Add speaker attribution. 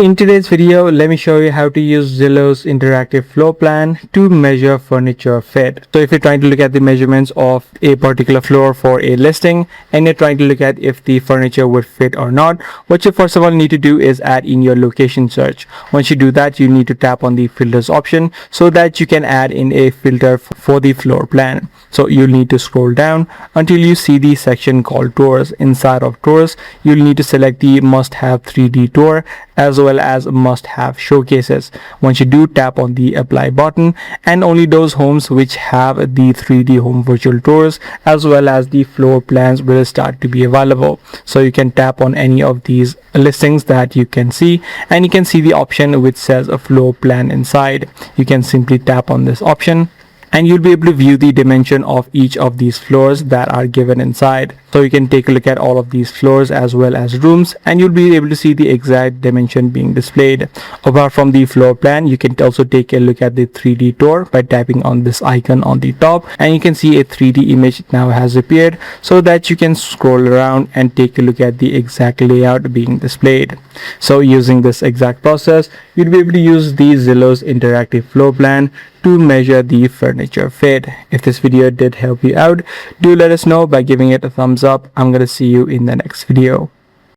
Speaker 1: In today's video, let me show you how to use Zillow's interactive floor plan to measure furniture fit. So if you're trying to look at the measurements of a particular floor for a listing and you're trying to look at if the furniture would fit or not, what you first of all need to do is add in your location search. Once you do that, you need to tap on the filters option so that you can add in a filter for the floor plan. So you'll need to scroll down until you see the section called tours. Inside of tours, you'll need to select the must have 3D tour as well as must have showcases. Once you do, tap on the apply button, and only those homes which have the 3D home virtual tours as well as the floor plans will start to be available. So you can tap on any of these listings that you can see, and you can see the option which says a floor plan inside. You can simply tap on this option and you'll be able to view the dimension of each of these floors that are given inside. So you can take a look at all of these floors as well as rooms, and you'll be able to see the exact dimension being displayed. Apart from the floor plan, you can also take a look at the 3D tour by tapping on this icon on the top, and you can see a 3D image now has appeared so that you can scroll around and take a look at the exact layout being displayed. So using this exact process, you'll be able to use the Zillow's interactive floor plan to measure the furniture fit. If this video did help you out, do let us know by giving it a thumbs up. I'm gonna see you in the next video.